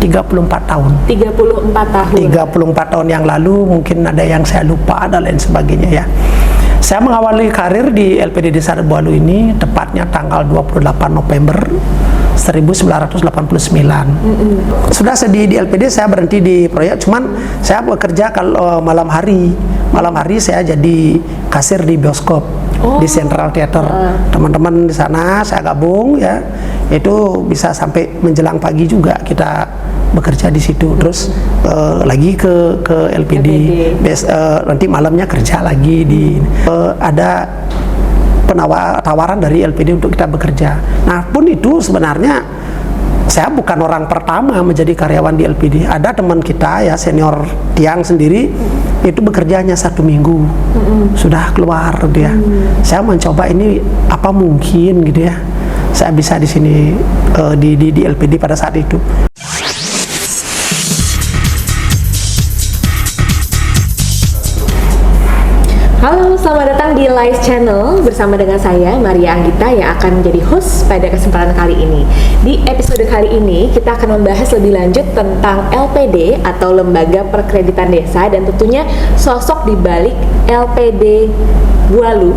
34 tahun. 34 tahun. 34 tahun yang lalu, mungkin ada yang saya lupa dan lain sebagainya ya. Saya mengawali karir di LPD Desa Debualu ini tepatnya tanggal 28 November 1989. Sudah sedih di LPD, saya berhenti di proyek, cuman saya bekerja kalau malam hari. Malam hari saya jadi kasir di bioskop di Central Theater. Teman-teman di sana saya gabung ya. Itu bisa sampai menjelang pagi juga kita bekerja di situ. Terus lagi ke LPD. Nanti malamnya kerja lagi di ada tawaran dari LPD untuk kita bekerja. Nah, pun itu sebenarnya saya bukan orang pertama menjadi karyawan di LPD. Ada teman kita ya, senior Tiang sendiri, itu bekerja hanya 1 minggu sudah keluar dia. Saya mencoba ini apa mungkin gitu ya, saya bisa di sini di LPD pada saat itu. Halo, selamat datang di Live Channel bersama dengan saya Maria Anggita yang akan menjadi host pada kesempatan kali ini. Di episode kali ini kita akan membahas lebih lanjut tentang LPD atau Lembaga Perkreditan Desa, dan tentunya sosok di balik LPD Bualu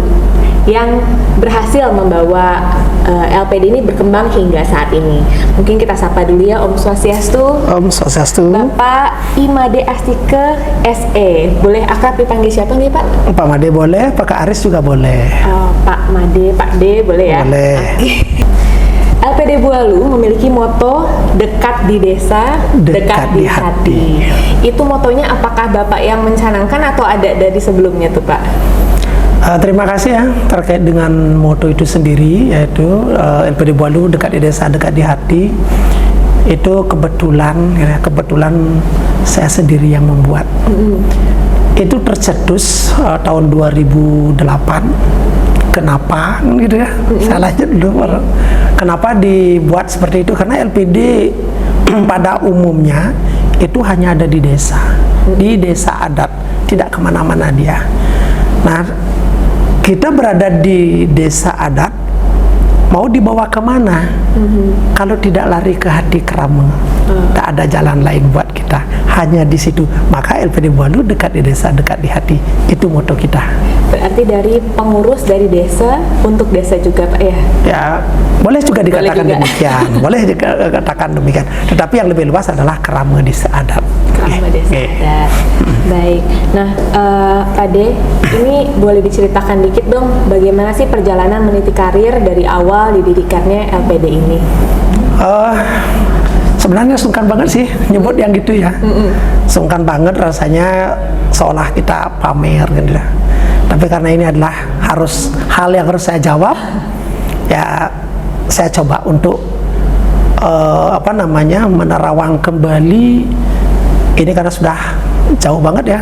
yang berhasil membawa LPD ini berkembang hingga saat ini. Mungkin kita sapa dulu ya, Om Swastiastu. Om Swastiastu. Bapak Imade Astike SE. Boleh akrab dipanggil siapa nih Pak? Pak Made boleh, Pak Aris juga boleh. Pak Made, Pak D boleh ya? Boleh. LPD Bualu memiliki moto dekat di desa, dekat di hati. Itu motonya apakah Bapak yang mencanangkan atau ada dari sebelumnya tuh Pak? Terima kasih ya terkait dengan moto itu sendiri, yaitu LPD Bualu dekat di desa, dekat di hati. Itu kebetulan saya sendiri yang membuat. Itu tercetus tahun 2008. Kenapa gitu ya? Saya lanjut dulu. Kenapa dibuat seperti itu? Karena LPD pada umumnya itu hanya ada di desa adat, tidak kemana-mana dia. Nah, kita berada di desa adat, mau dibawa kemana? Kalau tidak lari ke hati Krama, tak ada jalan lain buat kita, hanya di situ. Maka LPD Bualu dekat di desa, dekat di hati, itu moto kita. Berarti dari pengurus dari desa untuk desa juga Pak ya? Ya, boleh juga dikatakan demikian, boleh dikatakan demikian. Tetapi yang lebih luas adalah Krama desa adat. Krama desa adat. Baik. Nah, Pak D, ini boleh diceritakan dikit dong, bagaimana sih perjalanan meniti karir dari awal didirikannya LPD ini? Sebenarnya sungkan banget sih nyebut yang gitu ya. Sungkan banget rasanya, seolah kita pamer gitu ya. Tapi karena ini adalah hal yang harus saya jawab, ya saya coba untuk menerawang kembali ini, karena sudah jauh banget ya,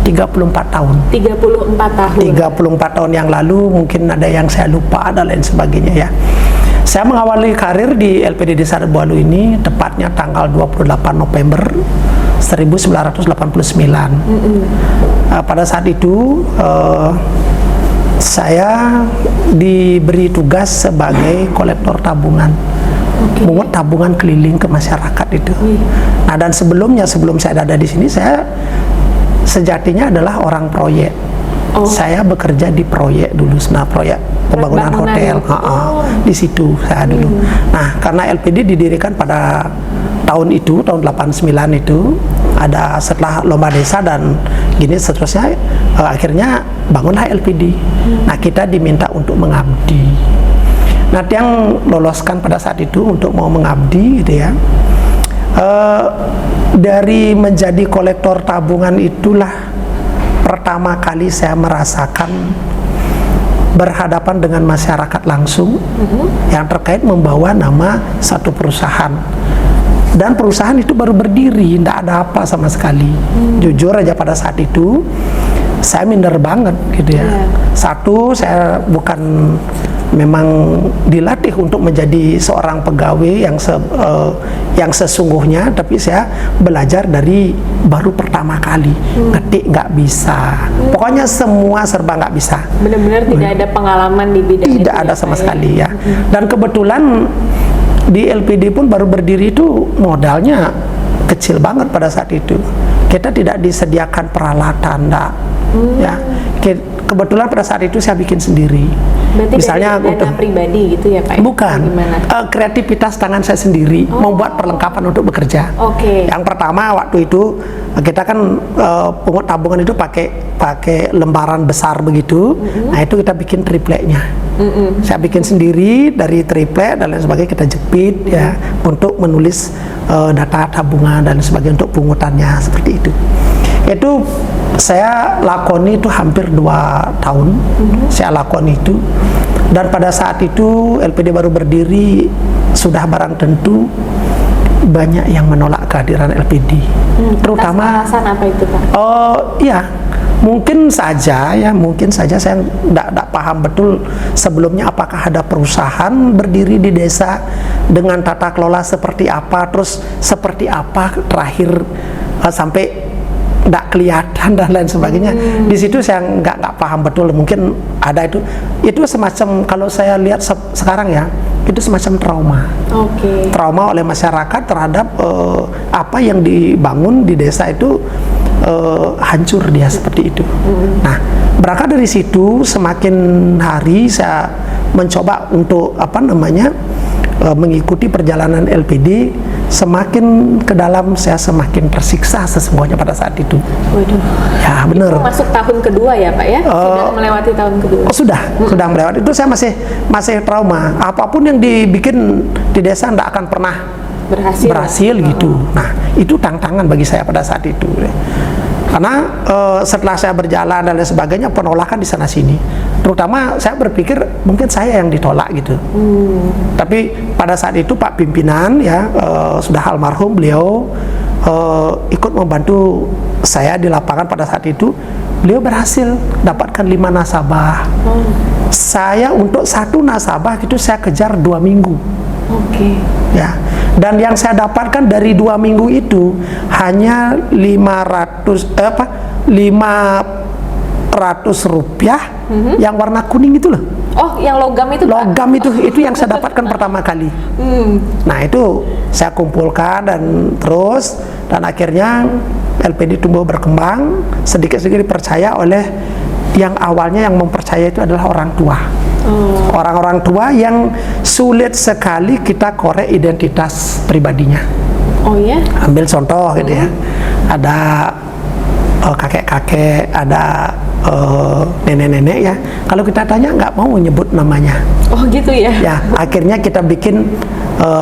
34 tahun. 34 tahun. 34 tahun yang lalu, mungkin ada yang saya lupa dan lain sebagainya ya. Saya mengawali karir di LPD Desa Debualu ini tepatnya tanggal 28 November 1989. Pada saat itu saya diberi tugas sebagai kolektor tabungan. Mungut tabungan keliling ke masyarakat itu. Nah, dan sebelum saya ada di sini, saya sejatinya adalah orang proyek. Saya bekerja di proyek dulu, proyek pembangunan hotel. Di situ saya dulu. Nah, karena LPD didirikan pada tahun 89 itu, ada setelah lomba desa dan gini seterusnya, akhirnya bangunlah LPD. Nah, kita diminta untuk mengabdi. Nah, yang loloskan pada saat itu untuk mau mengabdi gitu ya. Dari menjadi kolektor tabungan itulah pertama kali saya merasakan berhadapan dengan masyarakat langsung yang terkait membawa nama satu perusahaan. Dan perusahaan itu baru berdiri, tidak ada apa sama sekali. Jujur aja pada saat itu saya minder banget gitu ya. Satu, saya bukan memang dilatih untuk menjadi seorang pegawai yang sesungguhnya, tapi saya belajar dari baru pertama kali. Ngetik nggak bisa, pokoknya semua serba nggak bisa. Benar-benar tidak ada pengalaman di bidang itu. Tidak ada sama sekali ya. Dan kebetulan di LPD pun baru berdiri itu modalnya kecil banget pada saat itu. Kita tidak disediakan peralatan, enggak. Ya, kebetulan pada saat itu saya bikin sendiri. Berarti Misalnya dari dana pribadi gitu ya Pak? Bukan, Gimana? Kreativitas tangan saya sendiri membuat perlengkapan untuk bekerja. Oke. Yang pertama waktu itu kita kan pungut tabungan itu pakai lembaran besar begitu. Nah itu kita bikin tripleknya. Saya bikin sendiri dari triplek dan lain sebagainya, kita jepit ya untuk menulis data tabungan dan sebagainya untuk pungutannya seperti itu. Itu saya lakoni itu hampir 2 tahun. Saya lakoni itu, dan pada saat itu LPD baru berdiri, sudah barang tentu banyak yang menolak kehadiran LPD. Terutama alasan apa itu Pak? Ya mungkin saja saya tidak paham betul sebelumnya apakah ada perusahaan berdiri di desa dengan tata kelola seperti apa, terus seperti apa terakhir sampai tidak kelihatan dan lain sebagainya. Di situ saya nggak paham betul. Mungkin ada itu semacam, kalau saya lihat sekarang ya, itu semacam trauma. Trauma oleh masyarakat terhadap apa yang dibangun di desa itu hancur dia seperti itu. Nah, berangkat dari situ semakin hari saya mencoba untuk mengikuti perjalanan LPD. Semakin ke dalam saya semakin tersiksa sesungguhnya pada saat itu. Waduh. Ya benar. Itu masuk tahun kedua ya Pak ya? Sudah melewati tahun kedua. Sudah melewati. Itu saya masih trauma. Apapun yang dibikin di desa tidak akan pernah berhasil gitu. Nah itu tantangan bagi saya pada saat itu. Karena setelah saya berjalan dan lain sebagainya, penolakan di sana sini. Terutama saya berpikir mungkin saya yang ditolak gitu. Tapi pada saat itu Pak pimpinan ya sudah almarhum, beliau ikut membantu saya di lapangan pada saat itu. Beliau berhasil dapatkan 5 nasabah. Saya untuk 1 nasabah itu saya kejar 2 minggu. Ya. Dan yang saya dapatkan dari 2 minggu itu hanya 500 rupiah yang warna kuning itu loh. Oh, yang logam itu? Logam itu yang saya dapatkan pertama kali. Nah itu saya kumpulkan dan akhirnya LPD tumbuh berkembang, sedikit-sedikit dipercaya oleh yang awalnya yang mempercaya itu adalah orang tua. Orang-orang tua yang sulit sekali kita korek identitas pribadinya. Oh ya? Ambil contoh gitu ya. Ada kakek-kakek, ada nenek-nenek ya. Kalau kita tanya nggak mau nyebut namanya. Oh gitu ya? Ya, akhirnya kita bikin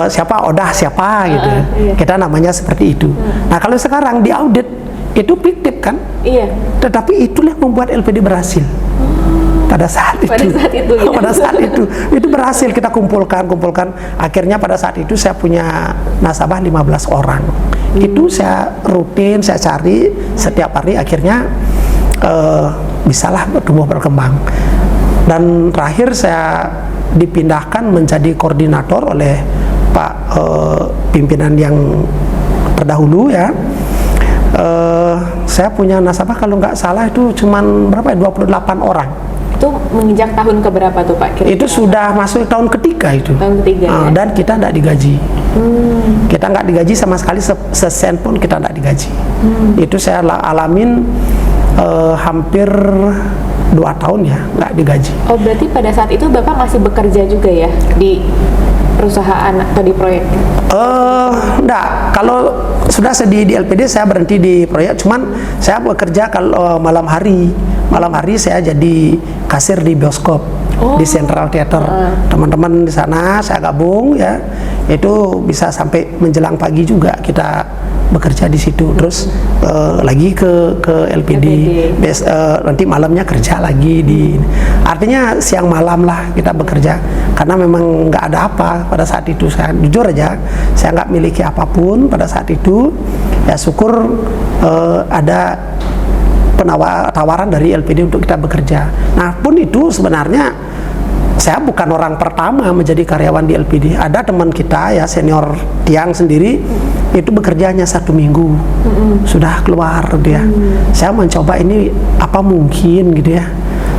siapa Odah siapa gitu. Iya. Kita namanya seperti itu. Nah kalau sekarang di audit itu fiktif kan? Iya. Tetapi itulah yang membuat LPD berhasil. Pada saat itu itu berhasil kita kumpulkan. Akhirnya pada saat itu saya punya nasabah 15 orang. Itu saya rutin saya cari setiap hari, akhirnya bisalah tumbuh berkembang. Dan terakhir saya dipindahkan menjadi koordinator oleh Pak pimpinan yang terdahulu ya. Saya punya nasabah kalau nggak salah itu cuman berapa ya, 28 orang. Itu menginjak tahun keberapa tuh Pak? Itu sudah masuk tahun ketiga itu. Tahun ketiga ya? Dan kita tidak digaji. Kita nggak digaji sama sekali, sesen pun kita tidak digaji. Itu saya alamin hampir 2 tahun ya nggak digaji. Oh berarti pada saat itu Bapak masih bekerja juga ya di perusahaan atau di proyek? Enggak, kalau sudah di LPD saya berhenti di proyek, cuman saya bekerja kalau malam hari saya jadi kasir di bioskop di Central Theater. Teman-teman di sana saya gabung ya, itu bisa sampai menjelang pagi juga kita bekerja di situ. Terus lagi ke LPD. Nanti malamnya kerja lagi artinya siang malam lah kita bekerja, karena memang nggak ada apa pada saat itu. Saya jujur aja, saya nggak miliki apapun pada saat itu. Ya syukur ada tawaran dari LPD untuk kita bekerja. Nah pun itu sebenarnya saya bukan orang pertama menjadi karyawan di LPD. Ada teman kita ya senior Tiang sendiri itu bekerjanya 1 minggu sudah keluar dia. Saya mencoba ini apa mungkin gitu ya,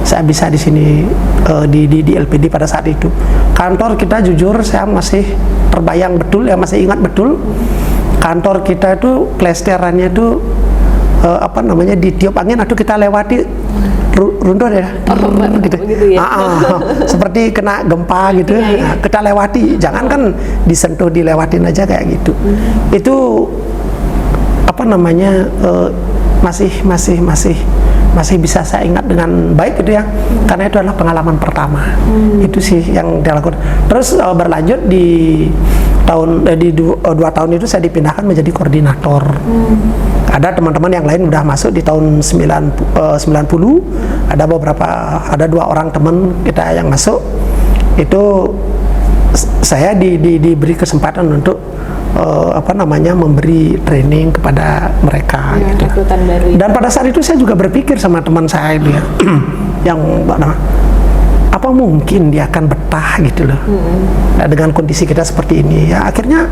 saya bisa di sini di LPD pada saat itu. Kantor kita jujur saya masih terbayang betul ya, masih ingat betul. kantor kita itu plesterannya itu ditiup angin atau kita lewati runtuh ya, gitu. Begitu ya. Seperti kena gempa gitu. Nah, kita lewati, jangan kan disentuh, dilewatin aja kayak gitu. Itu masih bisa saya ingat dengan baik gitu ya, karena itu adalah pengalaman pertama. Itu sih yang dilakukan. Terus berlanjut di dua tahun itu saya dipindahkan menjadi koordinator. Ada teman-teman yang lain udah masuk di tahun 90, ada 2 orang teman kita yang masuk. Itu saya diberi kesempatan untuk memberi training kepada mereka gitu. Baru ya. Dan pada saat itu saya juga berpikir sama teman saya itu ya, yang apa mungkin dia akan betah gitu loh. Nah, dengan kondisi kita seperti ini ya, akhirnya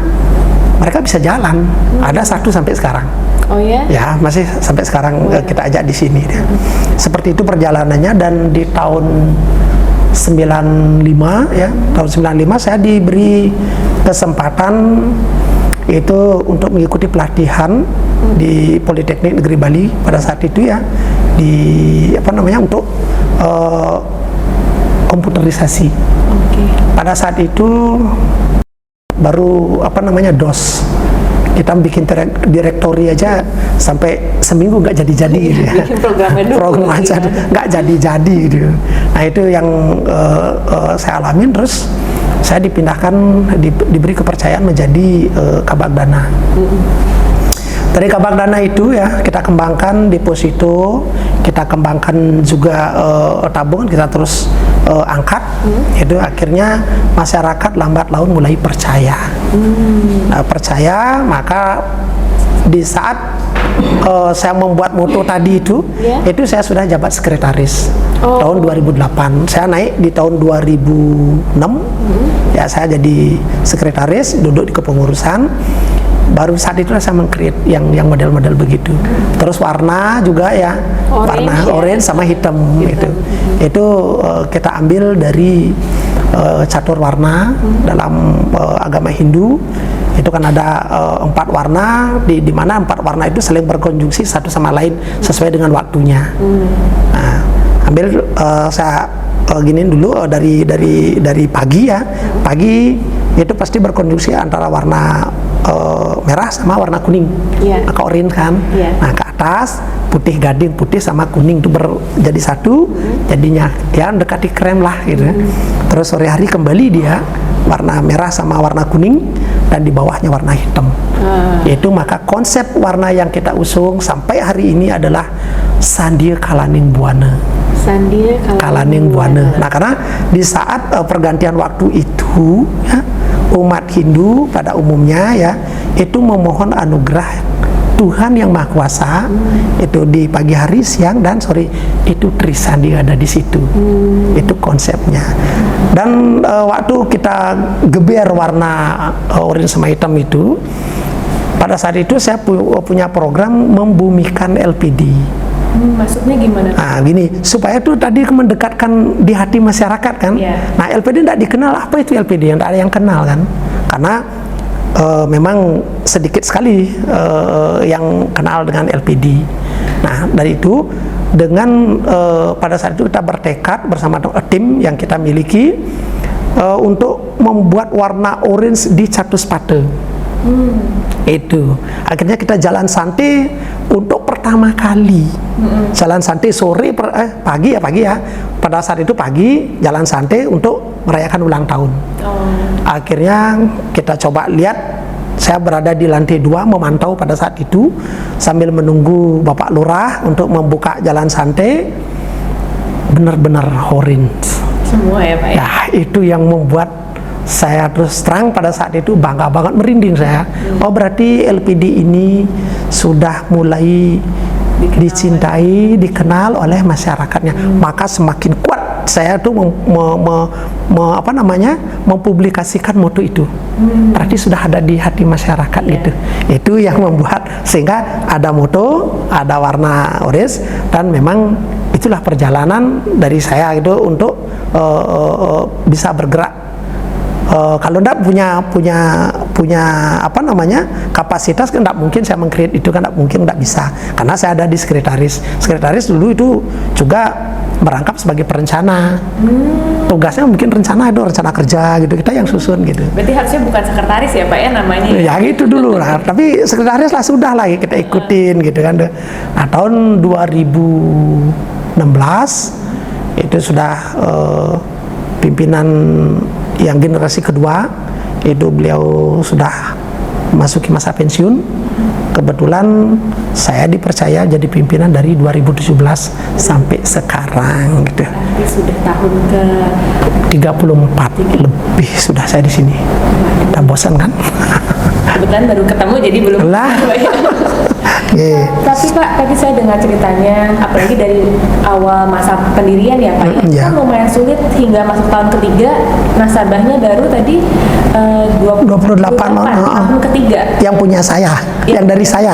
mereka bisa jalan. Ada 1 sampai sekarang. Oh ya? Ya, masih sampai sekarang kita ajak di sini dia. Seperti itu perjalanannya. Dan di tahun 95 ya, tahun 95 saya diberi kesempatan itu untuk mengikuti pelatihan di Politeknik Negeri Bali pada saat itu ya, untuk komputerisasi. Pada saat itu baru DOS. Kita bikin direktori aja sampai seminggu nggak jadi-jadi gitu ya. Bikin programnya dulu. Program aja nggak jadi-jadi gitu. Nah itu yang saya alamin. Terus saya dipindahkan, diberi kepercayaan menjadi Kabagdana. Dari Kabagdana itu ya kita kembangkan deposito, kita kembangkan juga tabungan, kita terus angkat. Itu akhirnya masyarakat lambat laun mulai percaya. Nah, percaya, maka di saat saya membuat moto tadi itu saya sudah jabat sekretaris tahun 2008. Saya naik di tahun 2006. Ya, saya jadi sekretaris, duduk di kepengurusan. Baru saat itu saya meng-create yang model-model begitu. Terus warna juga ya, warna orange sama hitam gitu. Itu kita ambil dari catur warna dalam agama Hindu. Itu kan ada 4 warna, di mana 4 warna itu saling berkonjungsi satu sama lain sesuai dengan waktunya. Nah, ambil saya giniin dulu dari pagi ya. Pagi itu pasti berkonjungsi antara warna merah sama warna kuning, maka orange kan. Nah, ke atas putih gading, putih sama kuning itu jadi satu, jadinya ya mendekati krem lah gitu. Terus sore hari kembali dia warna merah sama warna kuning, dan di bawahnya warna hitam. Yaitu maka konsep warna yang kita usung sampai hari ini adalah Sandia Kalaning Buana. Sandia Kalaning Buana. Nah, karena di saat pergantian waktu itu ya, umat Hindu pada umumnya ya itu memohon anugerah Tuhan yang Maha Kuasa. Itu di pagi hari, siang, dan sore itu Trisandi ada di situ. Itu konsepnya. Dan waktu kita geber warna orange sama hitam itu, pada saat itu saya punya program membumikan LPD. Maksudnya gimana? Nah, gini, supaya itu tadi mendekatkan di hati masyarakat kan. Nah, LPD tidak dikenal, apa itu LPD, yang tidak ada yang kenal kan, karena memang sedikit sekali yang kenal dengan LPD. Nah, dari itu dengan pada saat itu kita bertekad bersama tim yang kita miliki untuk membuat warna orange di Catus Pate. Itu akhirnya kita jalan santai untuk pertama kali. Jalan santai sore pagi ya, pada saat itu pagi jalan santai untuk merayakan ulang tahun. Akhirnya kita coba lihat, saya berada di lantai 2 memantau pada saat itu sambil menunggu Bapak Lurah untuk membuka jalan santai. Benar-benar orange semua ya Pak ya? Nah, itu yang membuat saya terus terang pada saat itu bangga banget, merinding saya. Oh, berarti LPD ini sudah mulai dicintai, dikenal oleh masyarakatnya. Maka semakin kuat saya tuh mempublikasikan moto itu. Berarti sudah ada di hati masyarakat gitu. Itu yang membuat sehingga ada moto, ada warna orange, dan memang itulah perjalanan dari saya itu untuk bisa bergerak. Kalau enggak punya apa namanya kapasitas kan tidak mungkin saya meng-create itu kan tidak mungkin, tidak bisa, karena saya ada di sekretaris dulu itu juga merangkap sebagai perencana. Tugasnya mungkin rencana kerja gitu, kita yang susun gitu. Berarti harusnya bukan sekretaris ya Pak ya namanya? Ya gitu dulu lah, tapi sekretaris lah sudah lagi kita ikutin gitu kan. Nah tahun 2016 itu sudah pimpinan yang generasi kedua, itu beliau sudah masuki masa pensiun. Kebetulan saya dipercaya jadi pimpinan dari 2017 sampai sekarang gitu. Berarti sudah tahun ke 34 lebih sudah saya di sini. Udah bosan kan? kebetulan baru ketemu jadi belum lah. Tapi Pak, tadi saya dengar ceritanya, apalagi dari awal masa pendirian ya Pak, kan lumayan sulit hingga masuk tahun ketiga, nasabahnya baru tadi 28 tahun ketiga. Yang punya saya, yang dari saya.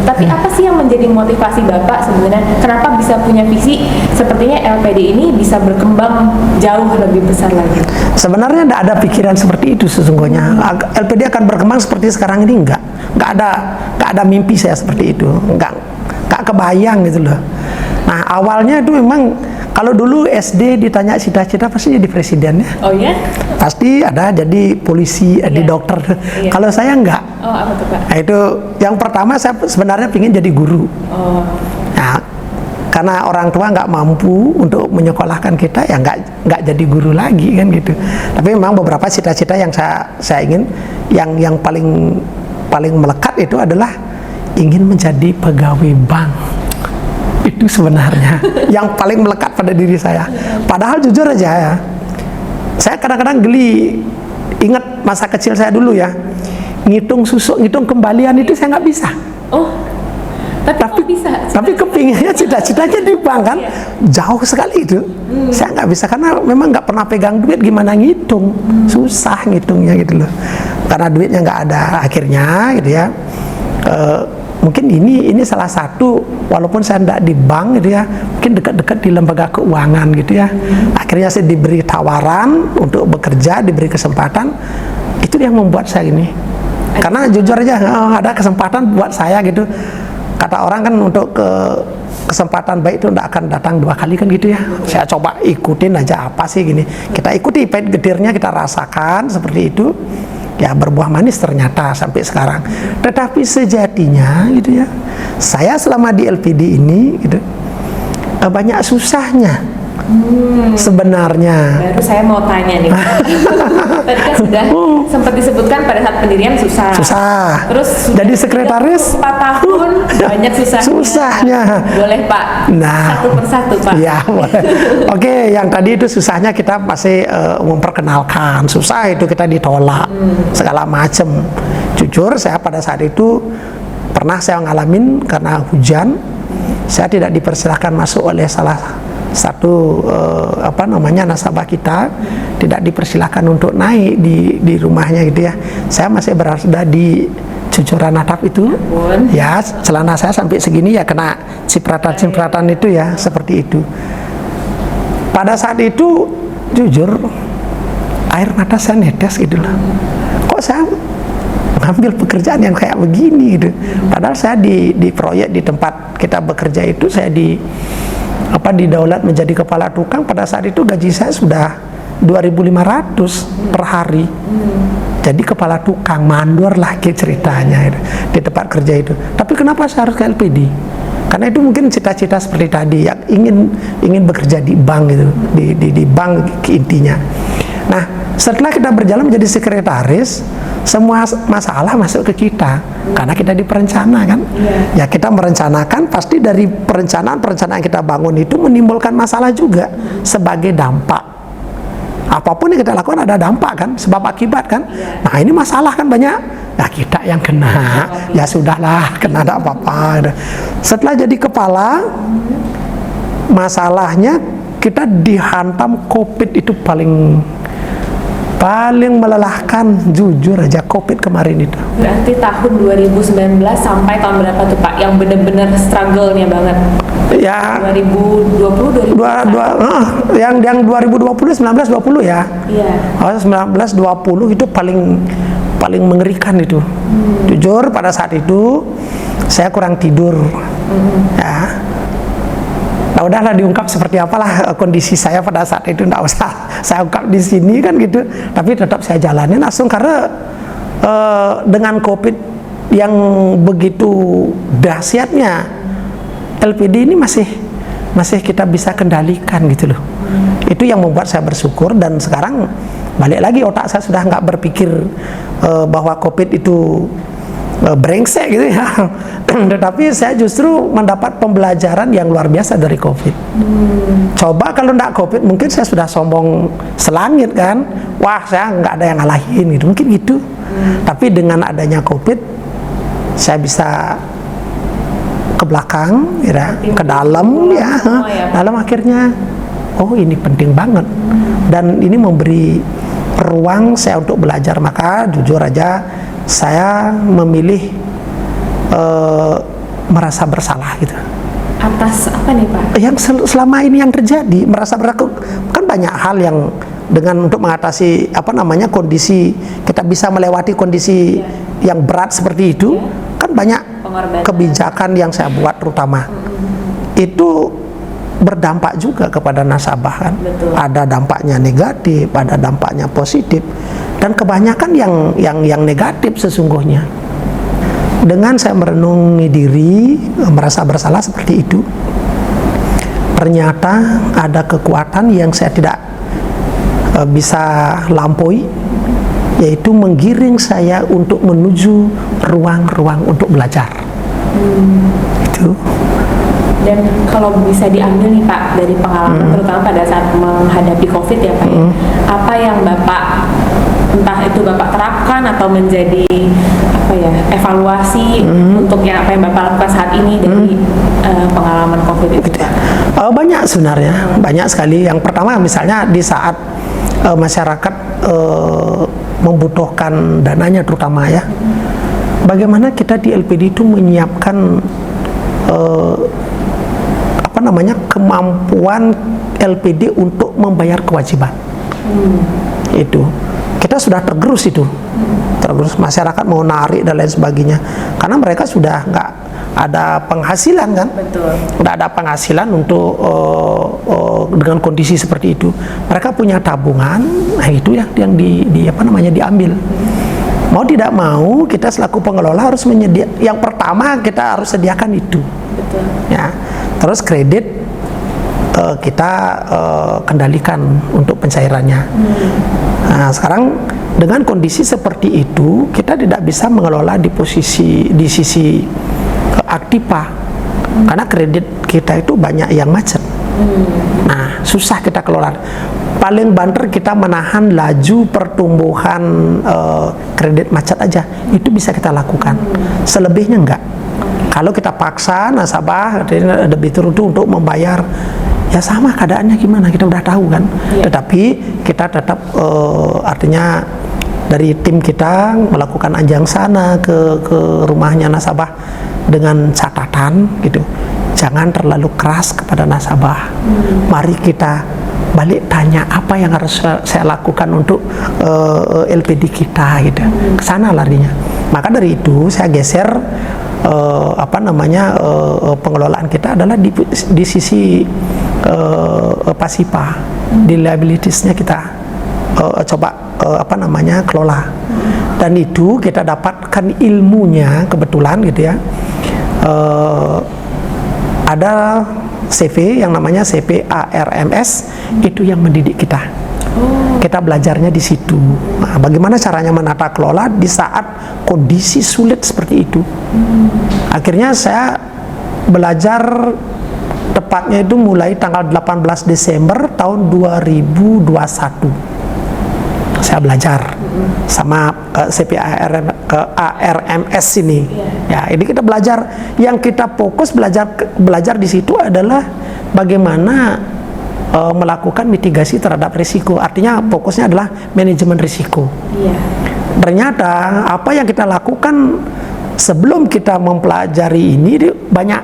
Tapi apa sih yang menjadi motivasi Bapak sebenarnya? Kenapa bisa punya visi sepertinya LPD ini bisa berkembang jauh lebih besar lagi? Sebenarnya tidak ada pikiran seperti itu sesungguhnya. LPD akan berkembang seperti sekarang ini enggak ada mimpi saya seperti itu, enggak kebayang gitu loh. Nah awalnya itu memang kalau dulu SD ditanya cita-cita pasti jadi presiden ya. Oh ya? Pasti ada jadi polisi, jadi dokter. Kalau saya enggak. Oh apa tuh Pak? Nah itu yang pertama saya sebenarnya ingin jadi guru. Oh. Nah karena orang tua nggak mampu untuk menyekolahkan kita, ya nggak jadi guru lagi kan gitu. Tapi memang beberapa cita-cita yang saya ingin, yang paling melekat itu adalah ingin menjadi pegawai bank. Itu sebenarnya yang paling melekat pada diri saya. Padahal jujur aja ya, saya kadang-kadang geli. Ingat masa kecil saya dulu ya, ngitung susuk, ngitung kembalian itu saya nggak bisa. Oh. Tapi bisa. Tapi kepinginnya cita-citanya di bank kan, jauh sekali itu. Saya nggak bisa karena memang nggak pernah pegang duit, gimana ngitung, susah ngitungnya gitu loh. Karena duitnya nggak ada akhirnya gitu ya. Mungkin ini salah satu, walaupun saya tidak di bank gitu ya, mungkin dekat-dekat di lembaga keuangan gitu ya. Akhirnya saya diberi tawaran untuk bekerja, diberi kesempatan, itu yang membuat saya ini. Karena jujur aja ada kesempatan buat saya gitu. Kata orang kan untuk kesempatan baik itu tidak akan datang dua kali kan gitu ya. Saya coba ikutin aja apa sih gini. Kita ikuti pahit getirnya, kita rasakan seperti itu. Ya berbuah manis ternyata sampai sekarang. Tetapi sejatinya gitu ya, saya selama di LPD ini gitu banyak susahnya. Sebenarnya. Baru saya mau tanya nih. Tadi kan sudah sempat disebutkan pada saat pendirian susah. Terus jadi sekretaris 4 tahun banyak susahnya. Boleh Pak? Nah, satu persatu Pak. Ya, boleh. Oke, yang tadi itu susahnya kita masih memperkenalkan. Susah itu kita ditolak segala macam. Jujur saya pada saat itu pernah saya ngalamin karena hujan, saya tidak dipersilahkan masuk oleh salah satu nasabah kita, tidak dipersilahkan untuk naik di rumahnya gitu ya. Saya masih berada di cucuran atap itu ya, celana saya sampai segini ya kena cipratan itu ya, seperti itu. Pada saat itu jujur air mata saya netes gitu loh, kok saya ngambil pekerjaan yang kayak begini gitu. Padahal saya di proyek di tempat kita bekerja itu saya didaulat menjadi kepala tukang. Pada saat itu gaji saya sudah 2.500 per hari. Jadi kepala tukang, mandor lah ceritanya itu, di tempat kerja itu. Tapi kenapa saya harus ke LPD? Karena itu mungkin cita-cita seperti tadi, yang ingin bekerja di bank gitu, di bank intinya. Nah, setelah kita berjalan menjadi sekretaris, semua masalah masuk ke kita karena kita di perencana kan. Ya kita merencanakan, pasti dari perencanaan yang kita bangun itu menimbulkan masalah juga sebagai dampak. Apapun yang kita lakukan ada dampak kan, sebab akibat kan. Nah ini masalah kan banyak, nah kita yang kena, ya sudahlah, kena tidak apa-apa. Setelah jadi kepala, masalahnya kita dihantam COVID itu paling Paling melelahkan jujur aja COVID kemarin itu. Berarti tahun 2019 sampai tahun berapa tuh Pak yang benar-benar struggle-nya banget? Ya 2020 yang 2020 1920 ya. Iya. Oh, 1920 itu paling mengerikan itu. Jujur pada saat itu saya kurang tidur. Ya. Nah, udahlah diungkap seperti apalah kondisi saya pada saat itu, enggak usah saya ungkap di sini kan gitu. Tapi tetap saya jalanin langsung karena dengan COVID yang begitu dahsyatnya, LPD ini masih kita bisa kendalikan gitu loh. Itu yang membuat saya bersyukur, dan sekarang balik lagi otak saya sudah nggak berpikir bahwa COVID itu brengsek gitu ya. Tetapi saya justru mendapat pembelajaran yang luar biasa dari COVID. Coba kalau nggak COVID mungkin saya sudah sombong selangit kan, wah saya nggak ada yang ngalahin gitu, mungkin gitu. Tapi dengan adanya COVID saya bisa ke belakang ya, ke dalam ya, dalam akhirnya oh ini penting banget, dan ini memberi ruang saya untuk belajar. Maka jujur aja saya memilih merasa bersalah gitu. Atas apa nih Pak? Yang selama ini yang terjadi, merasa bersalah kan banyak hal yang dengan untuk mengatasi kondisi, kita bisa melewati kondisi yang berat seperti itu, kan banyak kebijakan yang saya buat terutama itu berdampak juga kepada nasabah kan. Betul. Ada dampaknya negatif, ada dampaknya positif, dan kebanyakan yang negatif sesungguhnya. Dengan saya merenungi diri, merasa bersalah seperti itu, ternyata ada kekuatan yang saya tidak bisa lampaui, yaitu menggiring saya untuk menuju ruang-ruang untuk belajar. Itu. Dan kalau bisa diambil nih Pak dari pengalaman terutama pada saat menghadapi COVID ya Pak, apa yang Bapak entah itu Bapak terapkan atau menjadi evaluasi untuk yang apa yang Bapak lakukan saat ini dari pengalaman COVID itu Pak? Banyak sebenarnya, banyak sekali. Yang pertama misalnya di saat masyarakat membutuhkan dananya terutama ya, bagaimana kita di LPD itu menyiapkan kemampuan LPD untuk membayar kewajiban. Itu kita sudah tergerus itu, tergerus masyarakat mau narik dan lain sebagainya, karena mereka sudah nggak ada penghasilan kan. Betul. Nggak ada penghasilan untuk dengan kondisi seperti itu. Mereka punya tabungan, nah itu yang diambil. Mau tidak mau kita selaku pengelola harus yang pertama kita harus sediakan itu. Betul. Ya, terus kredit kita kendalikan untuk pencairannya. Nah, sekarang dengan kondisi seperti itu kita tidak bisa mengelola di sisi Aktiva, karena kredit kita itu banyak yang macet. Nah, susah kita kelola. Paling banter kita menahan laju pertumbuhan kredit macet aja, itu bisa kita lakukan. Selebihnya enggak. Kalau kita paksa nasabah debitur itu untuk membayar, ya sama keadaannya gimana, kita udah tahu kan. Tetapi kita tetap artinya dari tim kita melakukan anjang sana ke rumahnya nasabah dengan catatan gitu, jangan terlalu keras kepada nasabah. Mari kita balik tanya apa yang harus saya lakukan untuk LPD kita gitu, ke sana larinya. Maka dari itu saya geser pengelolaan kita adalah di sisi pasipa, di liabilitiesnya kita coba kelola, dan itu kita dapatkan ilmunya kebetulan gitu ya. Ada CV yang namanya CV ARMS, itu yang mendidik kita. Kita belajarnya di situ. Nah, bagaimana caranya menata kelola di saat kondisi sulit seperti itu. Akhirnya saya belajar tepatnya itu mulai tanggal 18 Desember tahun 2021. Saya belajar sama ARMS ini. Ya, ini kita belajar. Yang kita fokus belajar di situ adalah bagaimana melakukan mitigasi terhadap risiko. Artinya fokusnya adalah manajemen risiko. Iya. Ternyata apa yang kita lakukan sebelum kita mempelajari ini banyak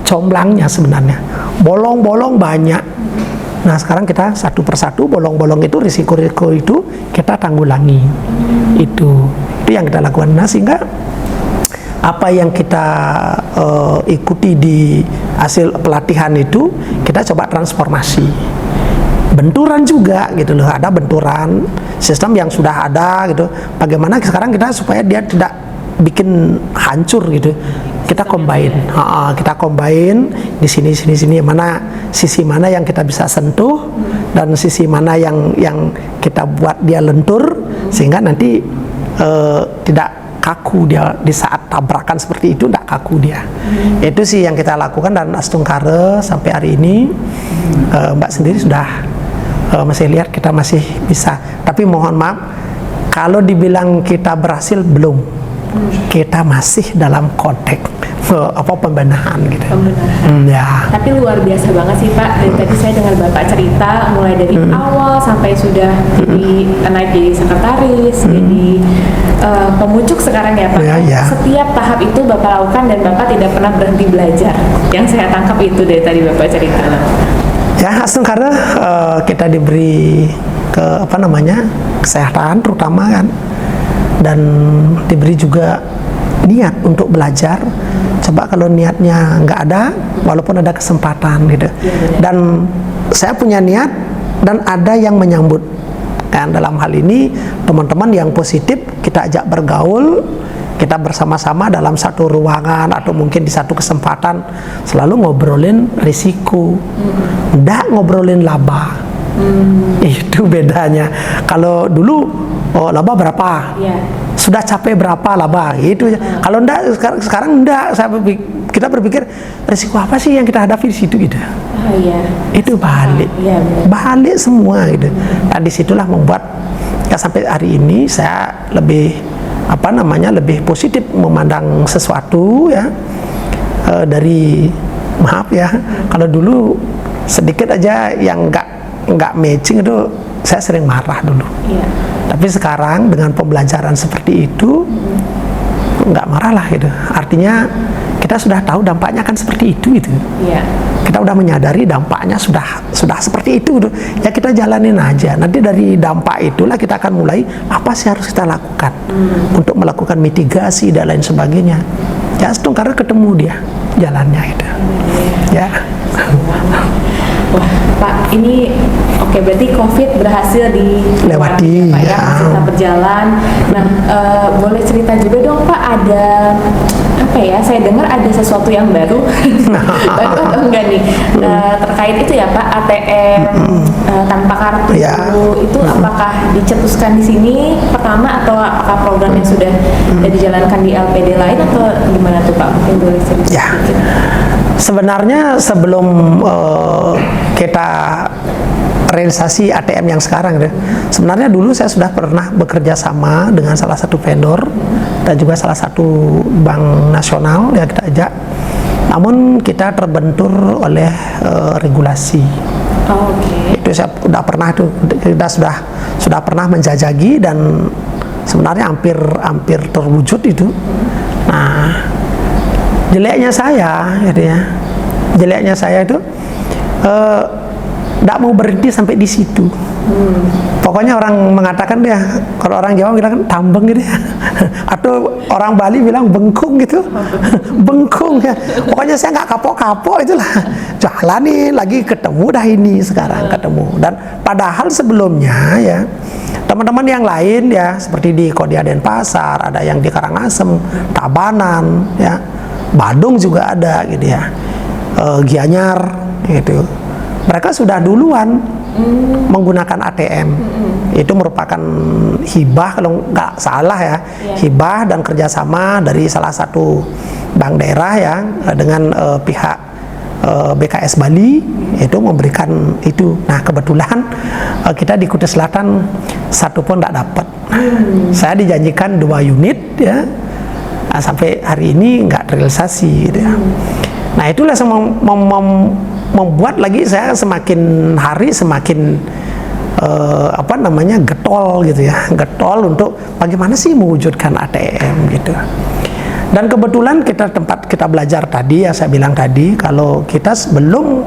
comblangnya sebenarnya. Bolong-bolong banyak. Nah sekarang kita satu persatu bolong-bolong itu, risiko-risiko itu kita tanggulangi. Itu yang kita lakukan. Nah sehingga apa yang kita ikuti di hasil pelatihan itu kita coba transformasi. Benturan juga gitu loh, ada benturan sistem yang sudah ada gitu. Bagaimana sekarang kita supaya dia tidak bikin hancur gitu. Kita combine, kita combine di sini mana sisi mana yang kita bisa sentuh dan sisi mana yang kita buat dia lentur sehingga nanti tidak kaku dia di saat tabrakan seperti itu, tidak kaku dia. Itu sih yang kita lakukan dan Astungkare sampai hari ini Mbak sendiri sudah masih lihat kita masih bisa. Tapi mohon maaf kalau dibilang kita berhasil belum, kita masih dalam konteks pembenahan gitu. Pembenahan. Ya. Tapi luar biasa banget sih Pak. Dari tadi saya dengar Bapak cerita mulai dari awal sampai sudah naik jadi sekretaris, jadi pemucuk sekarang ya Pak. Ya. Setiap tahap itu Bapak lakukan dan Bapak tidak pernah berhenti belajar. Yang saya tangkap itu dari tadi Bapak cerita. Ya, Astungkare kita diberi kesehatan terutama kan, dan diberi juga niat untuk belajar. Coba kalau niatnya nggak ada, walaupun ada kesempatan gitu. Dan saya punya niat dan ada yang menyambut. Dan dalam hal ini teman-teman yang positif kita ajak bergaul, kita bersama-sama dalam satu ruangan atau mungkin di satu kesempatan selalu ngobrolin risiko, nggak ngobrolin laba. Itu bedanya. Kalau dulu laba berapa? Sudah capek berapa laba gitu. Kalau enggak sekarang enggak, kita berpikir risiko apa sih yang kita hadapi di situ gitu. Itu balik. Balik semua gitu. Nah disitulah membuat ya sampai hari ini saya lebih lebih positif memandang sesuatu ya, dari maaf ya, kalau dulu sedikit aja yang nggak matching itu saya sering marah dulu. Tapi sekarang dengan pembelajaran seperti itu nggak marah lah gitu. Artinya kita sudah tahu dampaknya kan seperti itu gitu. Kita udah menyadari dampaknya sudah seperti itu gitu. Ya kita jalanin aja. Nanti dari dampak itulah kita akan mulai apa sih harus kita lakukan untuk melakukan mitigasi dan lain sebagainya. Ya Astungkare ketemu dia jalannya gitu. Ya. Wah, Pak, ini oke, berarti COVID berhasil dilewati, Pak, ya, masih tetap berjalan. Nah, boleh cerita juga dong, Pak, ada apa ya? Saya dengar ada sesuatu yang baru, baru atau enggak nih? Terkait itu ya, Pak, ATM tanpa kartu itu apakah dicetuskan di sini pertama atau apakah program yang sudah dijalankan di LPD lain atau gimana tuh, Pak? Mungkin boleh cerita sedikit. Sebenarnya sebelum kita realisasi ATM yang sekarang, sebenarnya dulu saya sudah pernah bekerja sama dengan salah satu vendor dan juga salah satu bank nasional yang kita ajak. Namun kita terbentur oleh regulasi. Itu saya sudah pernah kita sudah pernah menjajaki dan sebenarnya hampir terwujud itu. Nah, jeleknya saya itu tidak mau berhenti sampai di situ. Pokoknya orang mengatakan dia, kalau orang Jawa bilang tambeng gitu ya, atau orang Bali bilang bengkung gitu, bengkung ya. Pokoknya saya nggak kapok-kapok itulah, jalanin lagi, ketemu dah ini sekarang ketemu. Dan padahal sebelumnya ya teman-teman yang lain ya seperti di Kodia Denpasar, ada yang di Karangasem, Tabanan ya, Badung juga ada gitu ya, Gianyar gitu. Mereka sudah duluan menggunakan ATM. Itu merupakan hibah kalau nggak salah ya, hibah dan kerjasama dari salah satu bank daerah ya dengan pihak BKS Bali itu memberikan itu. Nah kebetulan kita di Kutai Selatan satu pun tidak dapat. Saya dijanjikan 2 unit ya. Nah, sampai hari ini nggak terrealisasi gitu ya. Nah itulah membuat lagi saya semakin hari semakin getol gitu ya, getol untuk bagaimana sih mewujudkan ATM gitu. Dan kebetulan tempat kita belajar tadi ya, saya bilang tadi kalau kita sebelum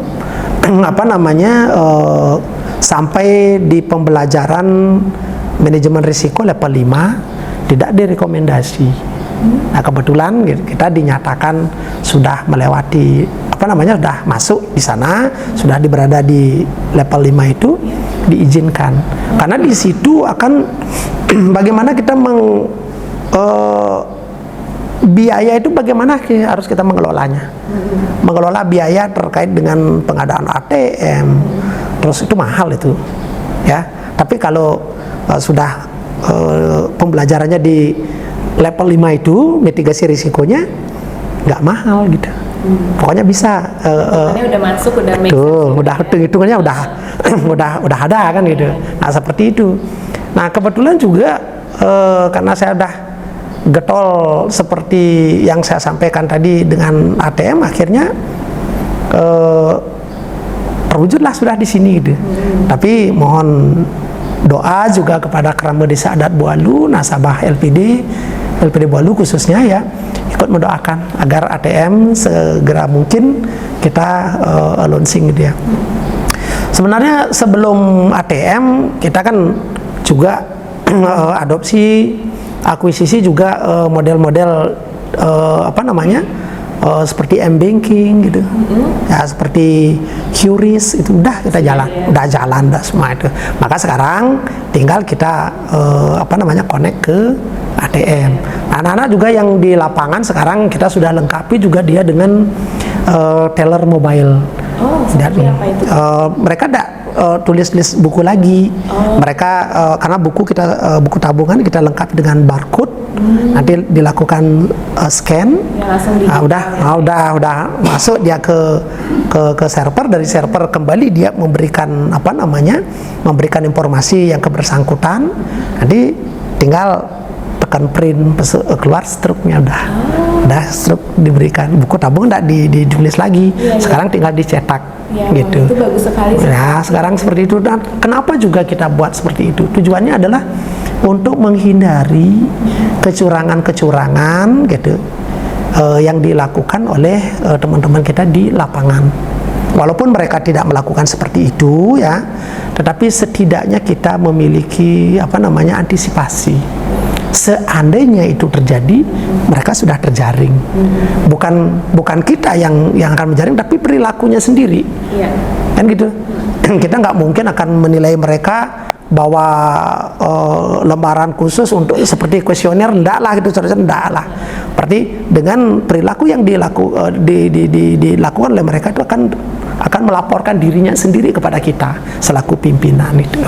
sampai di pembelajaran manajemen risiko level 5 tidak direkomendasi. Nah kebetulan kita dinyatakan sudah melewati sudah masuk di sana, sudah berada di level 5 itu diizinkan. Karena di situ akan bagaimana kita biaya itu bagaimana harus kita mengelolanya. Mengelola biaya terkait dengan pengadaan ATM, terus itu mahal itu. Ya, tapi kalau sudah pembelajarannya di level 5 itu mitigasi risikonya nggak mahal gitu. Pokoknya bisa. Udah masuk, udah hitungannya udah ada kan gitu. Nah seperti itu. Nah kebetulan juga karena saya udah getol seperti yang saya sampaikan tadi dengan ATM, akhirnya terwujudlah sudah di sini gitu. Tapi mohon doa juga kepada Keramba Desa Adat Bualu, nasabah LPD Bualu khususnya ya, ikut mendoakan agar ATM segera mungkin kita launching gitu ya. Sebenarnya sebelum ATM kita kan juga adopsi, akuisisi juga model-model seperti m-banking gitu. Ya seperti QRIS itu udah kita jalan semua itu. Maka sekarang tinggal kita connect ke ATM. Anak-anak juga yang di lapangan sekarang kita sudah lengkapi juga dia dengan teller mobile. Seperti apa itu? Mereka tidak tulis buku lagi. Mereka karena buku tabungan kita lengkapi dengan barcode. Nanti dilakukan scan. Udah masuk dia ke server, dari server kembali dia memberikan memberikan informasi yang kebersangkutan. Nanti tinggal tekan print, keluar struknya udah struk diberikan. Buku tabungan tidak ditulis lagi. Sekarang tinggal dicetak. Gitu. Itu bagus sekali. Nah, sekarang seperti itu. Dan kenapa juga kita buat seperti itu? Tujuannya adalah untuk menghindari kecurangan-kecurangan gitu yang dilakukan oleh teman-teman kita di lapangan. Walaupun mereka tidak melakukan seperti itu ya, tetapi setidaknya kita memiliki antisipasi. Seandainya itu terjadi, mereka sudah terjaring. Bukan kita yang akan menjaring, tapi perilakunya sendiri. Kan gitu. Kita nggak mungkin akan menilai mereka bawa lembaran khusus untuk seperti kuesioner, enggak lah gitu, enggak lah. Berarti dengan perilaku yang dilakukan oleh mereka itu akan melaporkan dirinya sendiri kepada kita selaku pimpinan itu.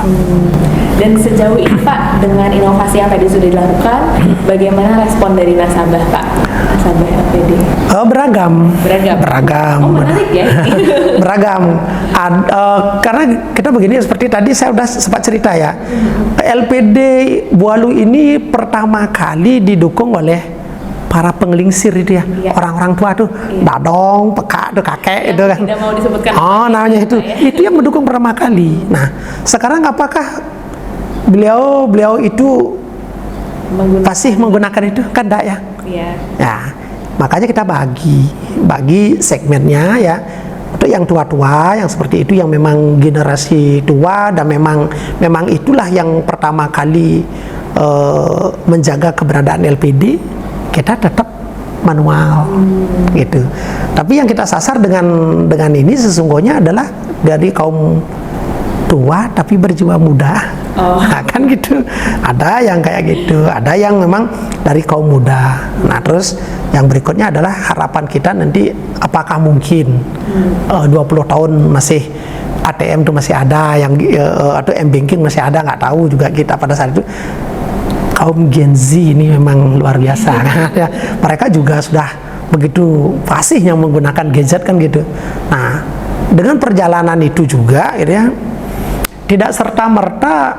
Dan sejauh ini Pak, dengan inovasi yang tadi sudah dilakukan, bagaimana respon dari nasabah Pak? Nasabah LPD? Beragam. Oh, menarik ya. Beragam. Karena kita begini, seperti tadi saya sudah sempat cerita ya. LPD Bualu ini pertama kali didukung oleh para penglingsir itu ya, orang-orang tua tuh, dadong, peka, tuh kakek itu kan. Tidak mau disebutkan. Namanya itu yang mendukung pertama kali. Nah, sekarang apakah beliau itu masih menggunakan itu? Kan enggak ya? Iya. Ya, makanya kita bagi segmennya ya. Untuk yang tua-tua, yang seperti itu, yang memang generasi tua dan memang itulah yang pertama kali menjaga keberadaan LPD. Kita tetap manual gitu. Tapi yang kita sasar dengan ini sesungguhnya adalah dari kaum tua tapi berjiwa muda. Nah, kan gitu. Ada yang kayak gitu, ada yang memang dari kaum muda. Nah, terus yang berikutnya adalah harapan kita nanti apakah mungkin 20 tahun masih ATM itu masih ada, yang atau m-banking masih ada, nggak tahu juga kita pada saat itu. Kaum Gen Z ini memang luar biasa kan ya. Mereka juga sudah begitu fasihnya menggunakan gadget kan gitu. Nah, dengan perjalanan itu juga ya, tidak serta-merta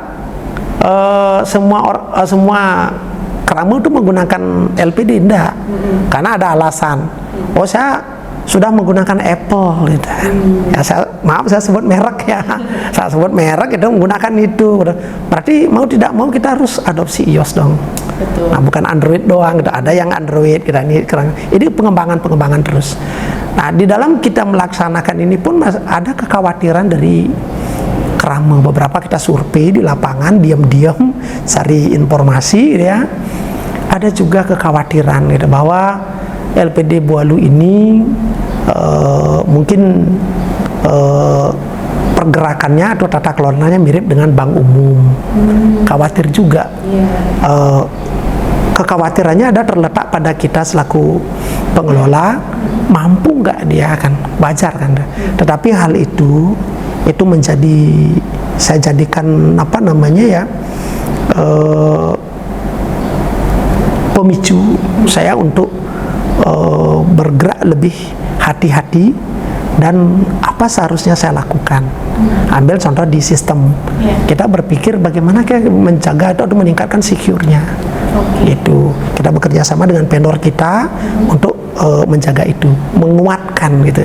semua kerama itu menggunakan LPD, enggak. Karena ada alasan. Saya sudah menggunakan Apple gitu. Ya saya sebut merek ya. Saya sebut merek itu menggunakan itu. Berarti mau tidak mau kita harus adopsi iOS dong. Betul. Nah, bukan Android doang gitu. Ada yang Android kita ini pengembangan terus. Nah, di dalam kita melaksanakan ini pun ada kekhawatiran dari kerama. Beberapa kita survei di lapangan, diam-diam cari informasi gitu ya. Ada juga kekhawatiran gitu bahwa LPD Bualu ini mungkin pergerakannya atau tata kelolanya mirip dengan bank umum. Khawatir juga. Kekhawatirannya ada terletak pada kita selaku pengelola, mampu nggak dia kan, wajar kan. Tetapi hal itu saya jadikan apa namanya ya, pemicu saya untuk bergerak lebih hati-hati dan apa seharusnya saya lakukan. Ambil contoh di sistem, kita berpikir bagaimana kita menjaga atau meningkatkan secure-nya. Itu kita bekerja sama dengan vendor kita untuk menjaga itu, menguatkan gitu.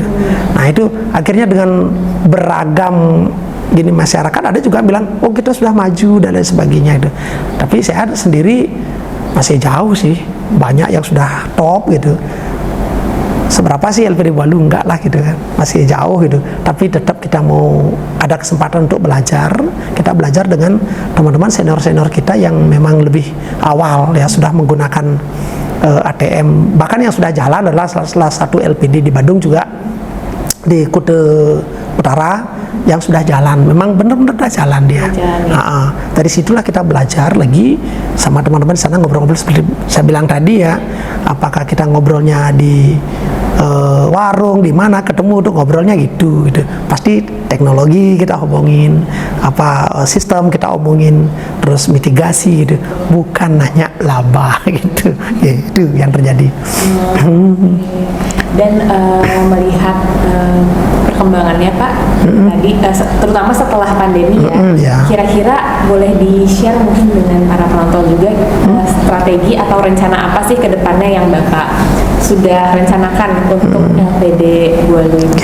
Nah itu akhirnya dengan beragam gini masyarakat ada juga bilang, oh kita sudah maju dan lain sebagainya itu. Tapi saya sendiri masih jauh sih, banyak yang sudah top gitu. Seberapa sih LPD Bualu? Enggak lah gitu kan, masih jauh gitu. Tapi tetap kita mau ada kesempatan untuk belajar. Kita belajar dengan teman-teman senior-senior kita yang memang lebih awal ya, sudah menggunakan ATM. Bahkan yang sudah jalan adalah salah satu LPD di Bandung juga, di Kuta Utara yang sudah jalan, memang benar-benar sudah jalan dia. Dari situlah kita belajar lagi sama teman-teman di sana, ngobrol-ngobrol seperti saya bilang tadi ya. Apakah kita ngobrolnya di warung, di mana ketemu untuk ngobrolnya gitu. Pasti teknologi kita omongin, sistem kita omongin, terus mitigasi gitu. Bukan nanya laba gitu. Itu yang terjadi. Dan melihat perkembangannya Pak, tadi terutama setelah pandemi ya, kira-kira boleh di-share mungkin dengan para penonton juga strategi atau rencana apa sih ke depannya yang Bapak sudah rencanakan untuk LPD Bualu ini?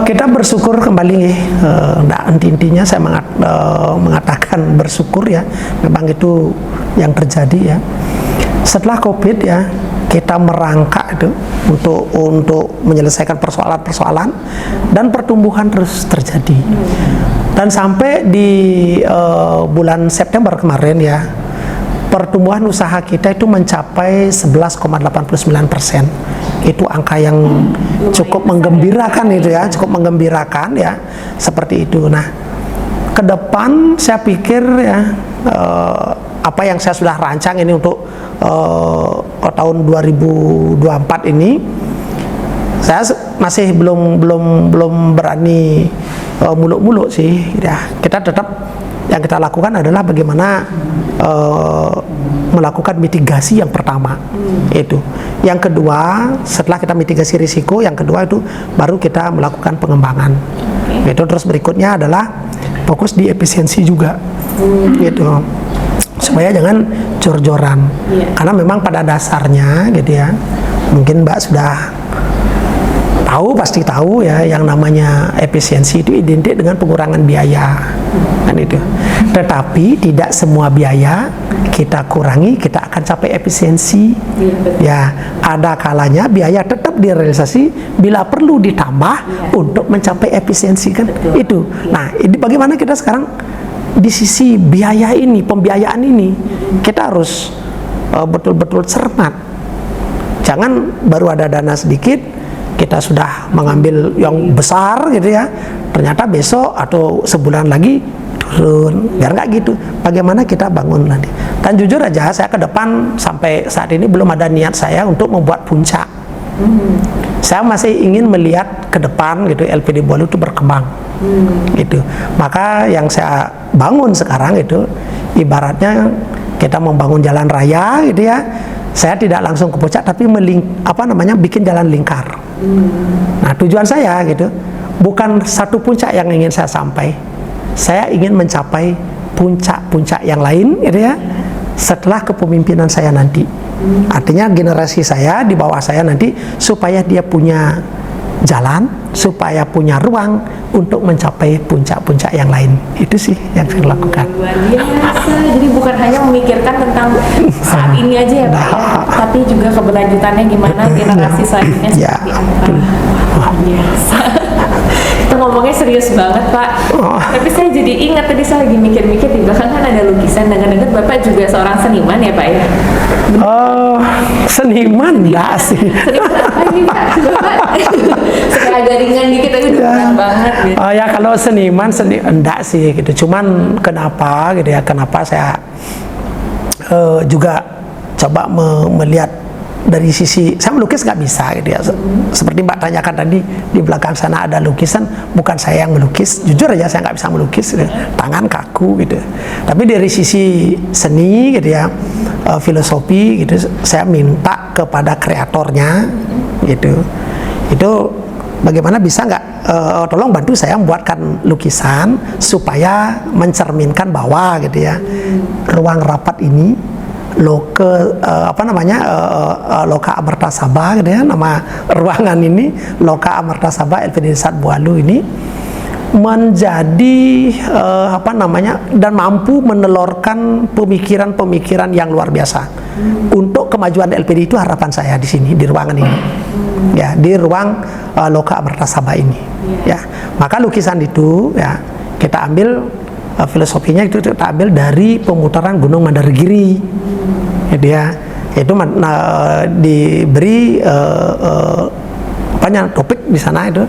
Kita bersyukur kembali intinya saya mengatakan bersyukur ya, memang itu yang terjadi ya. Setelah COVID ya, kita merangkak itu untuk menyelesaikan persoalan-persoalan dan pertumbuhan terus terjadi. Dan sampai di bulan September kemarin ya, pertumbuhan usaha kita itu mencapai 11,89%. Itu angka yang cukup menggembirakan itu ya, cukup menggembirakan ya, seperti itu. Nah, ke depan saya pikir ya, apa yang saya sudah rancang ini untuk tahun 2024 ini, saya masih belum berani muluk-muluk sih ya. Kita tetap yang kita lakukan adalah bagaimana melakukan mitigasi yang pertama itu. Yang kedua, setelah kita mitigasi risiko, yang kedua itu baru kita melakukan pengembangan. Itu terus berikutnya adalah fokus di efisiensi juga gitu, supaya jangan jor-joran. Karena memang pada dasarnya gitu ya, mungkin Mbak sudah pasti tahu ya, yang namanya efisiensi itu identik dengan pengurangan biaya kan itu. Tetapi tidak semua biaya kita kurangi kita akan capai efisiensi. Ya, ada kalanya biaya tetap direalisasi bila perlu ditambah untuk mencapai efisiensi kan itu. Nah, ini bagaimana kita sekarang di sisi biaya ini, pembiayaan ini kita harus betul-betul cermat. Jangan baru ada dana sedikit kita sudah mengambil yang besar gitu ya, ternyata besok atau sebulan lagi turun. Biar nggak gitu, bagaimana kita bangun nanti. Dan jujur aja, saya ke depan sampai saat ini belum ada niat saya untuk membuat puncak. Saya masih ingin melihat ke depan gitu, LPD Bualu itu berkembang gitu. Maka yang saya bangun sekarang itu ibaratnya kita membangun jalan raya gitu ya. Saya tidak langsung ke puncak, tapi bikin jalan lingkar. Nah, tujuan saya gitu, bukan satu puncak yang ingin saya sampai. Saya ingin mencapai puncak-puncak yang lain gitu ya, setelah kepemimpinan saya nanti. Artinya generasi saya di bawah saya nanti supaya dia punya jalan, supaya punya ruang untuk mencapai puncak-puncak yang lain. Itu sih yang saya lakukan. Luar biasa. Jadi bukan hanya memikirkan tentang saat ini aja ya Pak ya, tapi juga keberlanjutannya gimana generasi selanjutnya seperti apa. Luar biasa. Kita ngomongnya serius banget Pak. Tapi saya jadi ingat tadi saya lagi mikir-mikir di belakang kan ada lukisan. Dengar-dengar Bapak juga seorang seniman ya Pak ya? Seniman enggak sih. Seniman apa ini Pak? Bapak supaya agak ringan dikit tapi berat banget gitu. Ya kalau seniman enggak sih gitu. Cuman kenapa gitu ya? Kenapa saya juga coba melihat dari sisi saya melukis nggak bisa gitu ya. Seperti Mbak tanyakan tadi di belakang sana ada lukisan, bukan saya yang melukis. Jujur aja saya nggak bisa melukis gitu. Tangan kaku gitu. Tapi dari sisi seni gitu ya, filosofi gitu, saya minta kepada kreatornya gitu. Itu bagaimana bisa nggak tolong bantu saya membuatkan lukisan supaya mencerminkan bahwa gitu ya, ruang rapat ini Loka Amarta Sabha gitu ya, nama ruangan ini Loka Amarta Sabha LPD Desa Bualu ini menjadi dan mampu menelurkan pemikiran-pemikiran yang luar biasa untuk kemajuan LPD. Itu harapan saya di sini, di ruangan ini ya, di ruang Loka Amarta Sabha ini ya. Maka lukisan itu ya kita ambil filosofinya itu kita ambil dari pemutaran Gunung Mandargiri. Dia itu diberi topik di sana itu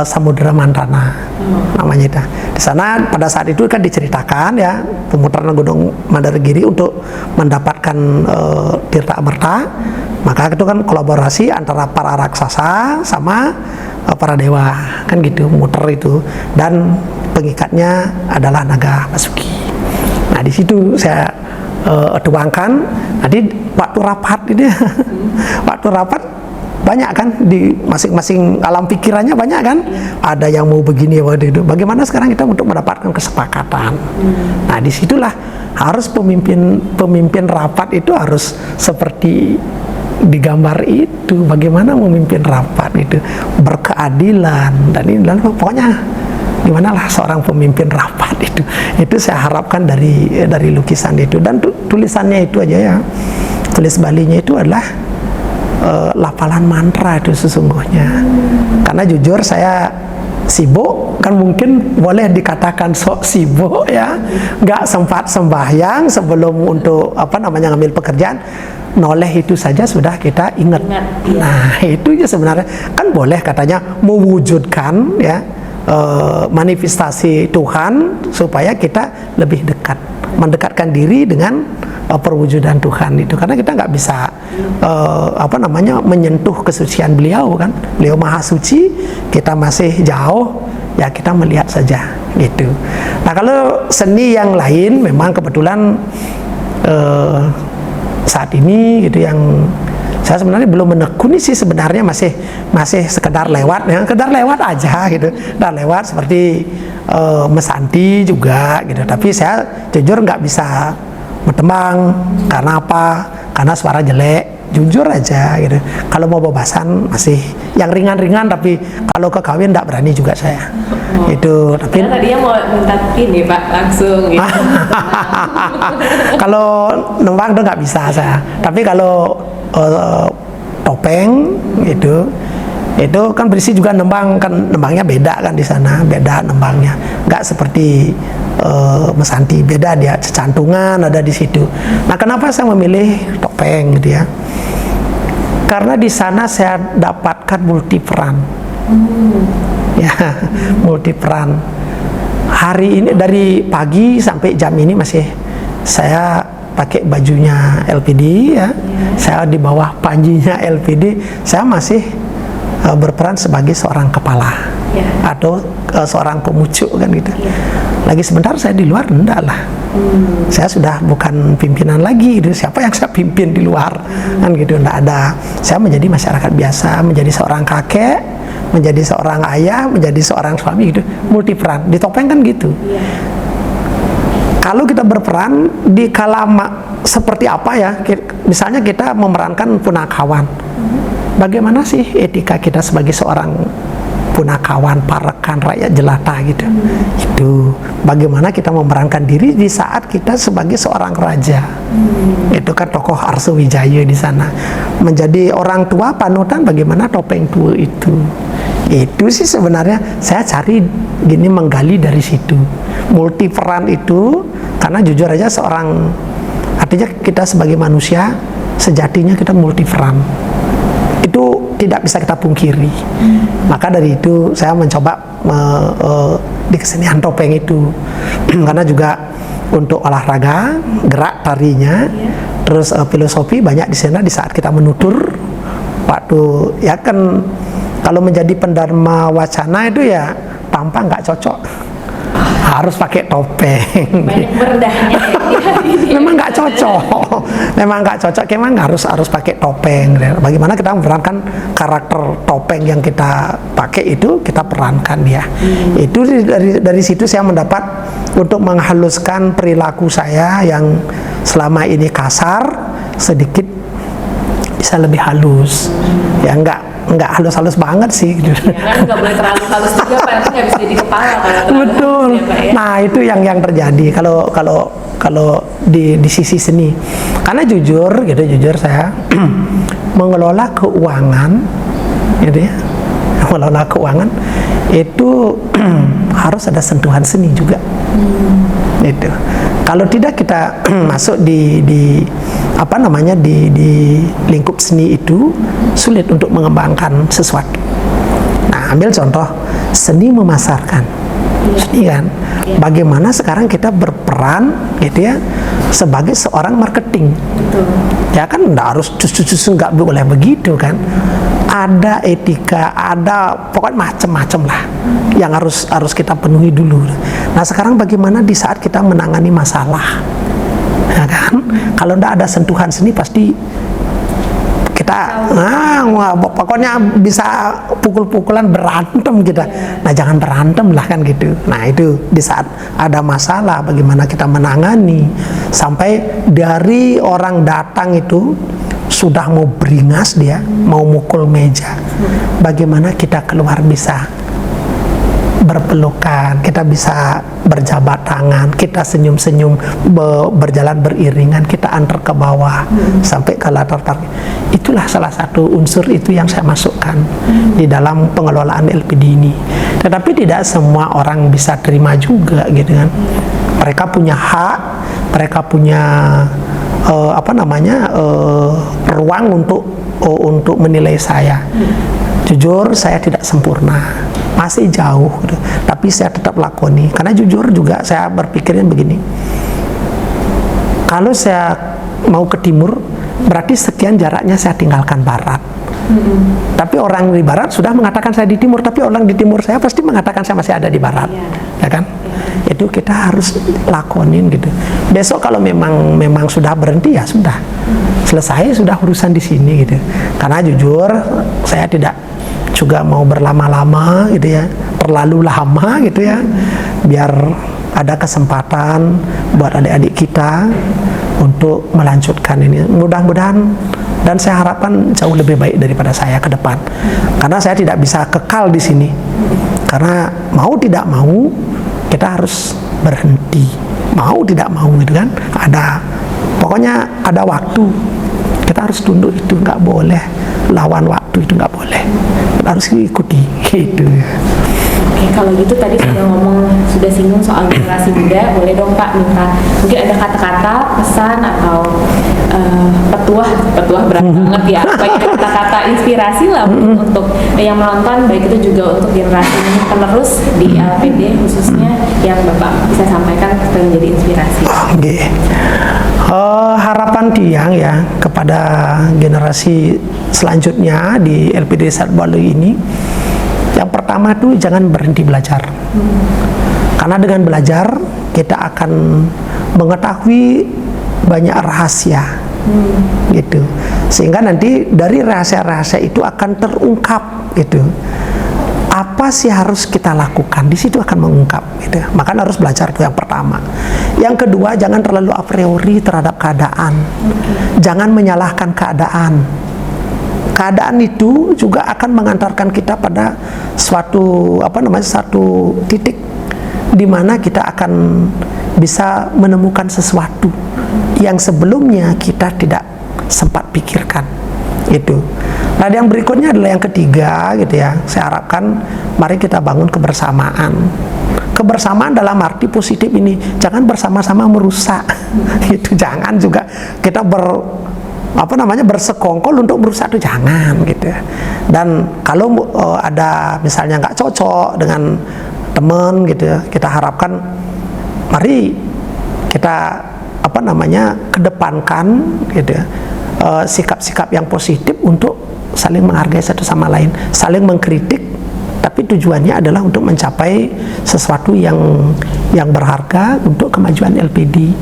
Samudra Mantana namanya itu. Di sana pada saat itu kan diceritakan ya pemutaran Gunung Mandargiri untuk mendapatkan Tirta Amerta. Maka itu kan kolaborasi antara para raksasa sama para dewa kan gitu, muter itu, dan pengikatnya adalah naga Basuki. Nah di situ saya tuangkan. Nanti waktu rapat ini, waktu rapat banyak kan di masing-masing alam pikirannya banyak kan. Ada yang mau begini waktu itu. Bagaimana sekarang kita untuk mendapatkan kesepakatan? Nah disitulah harus pemimpin rapat itu harus seperti digambar itu. Bagaimana memimpin rapat itu berkeadilan dan ini dan pokoknya gimana lah seorang pemimpin rapat itu saya harapkan dari lukisan itu. Dan tulisannya itu aja ya, tulis Balinya itu adalah lapalan mantra itu sesungguhnya. Karena jujur saya sibuk, kan mungkin boleh dikatakan sok sibuk ya, nggak sempat sembahyang sebelum untuk ngambil pekerjaan. Noleh itu saja sudah kita ingat. Nah itu ya sebenarnya kan boleh katanya mewujudkan ya manifestasi Tuhan supaya kita lebih dekat, mendekatkan diri dengan perwujudan Tuhan itu. Karena kita nggak bisa menyentuh kesucian beliau kan. Beliau maha suci, kita masih jauh ya, kita melihat saja gitu. Nah kalau seni yang lain memang kebetulan saat ini gitu yang saya sebenarnya belum menekuni sih, sebenarnya masih sekedar lewat ya, sekedar lewat aja gitu, dan lewat seperti Mesanti juga gitu. Tapi saya jujur nggak bisa bertembang. Karena apa? Karena suara jelek, jujur aja gitu. Kalau mau bebasan masih yang ringan-ringan, tapi kalau ke kawin nggak berani juga saya. Itu tapi tadinya mau minta ini Pak langsung gitu. Kalau nembang tuh nggak bisa saya. Tapi kalau topeng itu kan berisi juga nembang, kan nembangnya beda kan di sana, beda nembangnya, nggak seperti Mesanti, beda dia, cantungan ada di situ. Nah kenapa saya memilih topeng gitu ya? Karena di sana saya dapatkan multiperan. Ya, multiperan. Hari ini dari pagi sampai jam ini masih saya pakai bajunya LPD ya. Saya di bawah panjinya LPD, saya masih berperan sebagai seorang kepala atau seorang pemucuk kan gitu. Lagi sebentar saya di luar, enggak lah. Saya sudah bukan pimpinan lagi gitu. Siapa yang saya pimpin di luar kan gitu, enggak ada. Saya menjadi masyarakat biasa, menjadi seorang kakek, menjadi seorang ayah, menjadi seorang suami gitu, multiperan. Di topeng kan gitu. Kalau kita berperan di kala seperti apa ya, misalnya kita memerankan punakawan, bagaimana sih etika kita sebagai seorang punakawan, parekan, rakyat jelata gitu. Itu bagaimana kita memerankan diri di saat kita sebagai seorang raja. Itu kan tokoh Arso Wijaya di sana. Menjadi orang tua panutan, bagaimana topeng tua itu. Itu sih sebenarnya saya cari gini, menggali dari situ. Multi peran itu, karena jujur aja artinya kita sebagai manusia sejatinya kita multi peran. Itu tidak bisa kita pungkiri. Maka dari itu saya mencoba di kesenian topeng itu. Karena juga untuk olahraga, gerak tarinya, terus filosofi banyak di sana di saat kita menutur. Waktu ya kan kalau menjadi pendharma wacana itu ya tampang nggak cocok, harus pakai topeng. Banyak berendahnya Memang nggak cocok, memang harus pakai topeng. Bagaimana kita memerankan karakter topeng yang kita pakai itu, kita perankan dia. Itu dari situ saya mendapat untuk menghaluskan perilaku saya yang selama ini kasar, sedikit bisa lebih halus. Ya nggak halus-halus banget sih gitu. Ya kan nggak boleh terlalu halus juga, Pak, nanti nggak bisa jadi kepala kalau Betul. halus, ya, Pak, ya? Nah itu yang terjadi kalau di sisi seni. Karena jujur saya mengelola keuangan, gitu ya, mengelola keuangan itu harus ada sentuhan seni juga. Itu. Kalau tidak kita masuk di lingkup seni itu sulit untuk mengembangkan sesuatu. Nah, ambil contoh seni memasarkan. Seni kan, bagaimana sekarang kita berperan gitu ya sebagai seorang marketing. Ya kan nggak harus justru nggak boleh begitu kan. Ada etika, ada pokoknya macam-macam lah yang harus kita penuhi dulu. Nah sekarang bagaimana di saat kita menangani masalah, ya kan? Kalau tidak ada sentuhan seni pasti kita, pokoknya bisa pukul-pukulan, berantem kita. Nah jangan berantem lah kan gitu. Nah itu di saat ada masalah bagaimana kita menangani sampai dari orang datang itu sudah mau beringas dia, mau mukul meja, bagaimana kita keluar bisa berpelukan, kita bisa berjabat tangan, kita senyum-senyum, berjalan beriringan, kita antar ke bawah sampai ke latar target. Itulah salah satu unsur itu yang saya masukkan di dalam pengelolaan LPD ini. Tetapi tidak semua orang bisa terima juga gitu kan. Mereka punya hak, mereka punya ruang untuk menilai saya. Jujur saya tidak sempurna, masih jauh gitu. Tapi saya tetap lakoni karena jujur juga saya berpikirnya begini, kalau saya mau ke timur berarti sekian jaraknya saya tinggalkan barat. Tapi orang di barat sudah mengatakan saya di timur, tapi orang di timur saya pasti mengatakan saya masih ada di barat, ya kan? Itu kita harus lakonin gitu. Besok kalau memang sudah berhenti ya sudah selesai, sudah urusan di sini gitu. Karena jujur saya tidak juga mau berlama-lama gitu ya, terlalu lama gitu ya, biar ada kesempatan buat adik-adik kita untuk melanjutkan ini. Mudah-mudahan, dan saya harapkan jauh lebih baik daripada saya ke depan. Karena saya tidak bisa kekal di sini. Karena mau tidak mau kita harus berhenti. Mau tidak mau gitu kan. Pokoknya ada waktu. Kita harus tunduk, itu nggak boleh lawan waktu, itu nggak boleh. Kita harus ikuti gitu. Oke, kalau gitu tadi sudah singgung soal generasi muda, boleh dong Pak minta mungkin ada kata-kata, pesan atau petuah berat banget ya, banyak kata-kata inspirasi lah untuk yang menonton, baik itu juga untuk generasi penerus di LPD khususnya yang Bapak bisa sampaikan supaya menjadi inspirasi. Oke. Harapan Tiang ya kepada generasi selanjutnya di LPD Desa Balu ini, yang pertama tuh jangan berhenti belajar. Karena dengan belajar kita akan mengetahui banyak rahasia, gitu. Sehingga nanti dari rahasia-rahasia itu akan terungkap, gitu. apa sih harus kita lakukan, di situ akan mengungkap gitu. Maka harus belajar itu yang pertama. Yang kedua, jangan terlalu a priori terhadap keadaan. Jangan menyalahkan keadaan. Keadaan itu juga akan mengantarkan kita pada suatu satu titik di mana kita akan bisa menemukan sesuatu yang sebelumnya kita tidak sempat pikirkan. Itu. Nah, yang berikutnya adalah yang ketiga gitu ya. Saya harapkan mari kita bangun kebersamaan. Kebersamaan dalam arti positif ini, jangan bersama-sama merusak. Itu jangan juga kita bersekongkol untuk merusak, itu jangan gitu ya. Dan kalau ada misalnya nggak cocok dengan teman gitu ya, kita harapkan mari kita kedepankan gitu ya, sikap-sikap yang positif untuk saling menghargai satu sama lain, saling mengkritik, tapi tujuannya adalah untuk mencapai sesuatu yang berharga untuk kemajuan LPD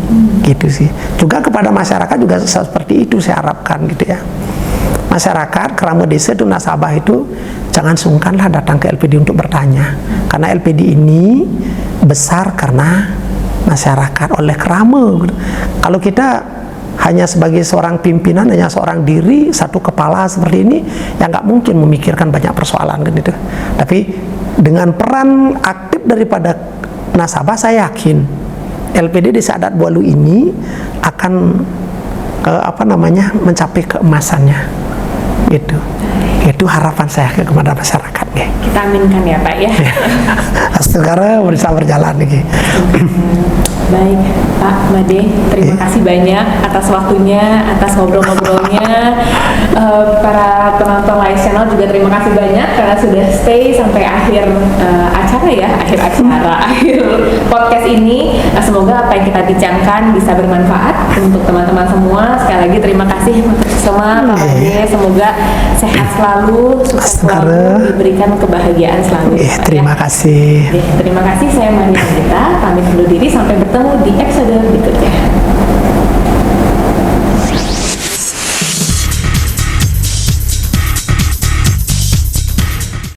gitu sih. Juga kepada masyarakat juga seperti itu saya harapkan gitu ya. Masyarakat Kerama Desa itu nasabah itu jangan sungkanlah datang ke LPD untuk bertanya, karena LPD ini besar karena masyarakat oleh Kerama. Kalau kita hanya sebagai seorang pimpinan, hanya seorang diri, satu kepala seperti ini, ya nggak mungkin memikirkan banyak persoalan kan itu. Tapi dengan peran aktif daripada nasabah, saya yakin LPD Desa Adat Bualu ini akan mencapai keemasannya. Itu harapan saya kepada masyarakat. Kita aminkan ya Pak ya. Sekarang bisa berjalan nih. Baik Pak Made, terima kasih banyak atas waktunya, atas ngobrol-ngobrolnya. Para penonton Live Channel juga terima kasih banyak karena sudah stay sampai akhir akhir podcast ini. Semoga apa yang kita bincangkan bisa bermanfaat untuk teman-teman semua. Sekali lagi terima kasih untuk semua Pak Made. Semoga sehat selalu, sukses selalu, diberikan kebahagiaan selalu. Terima kasih. Terima kasih, saya Maria Anggita, pamit undur diri, sampai bertemu di episode berikutnya.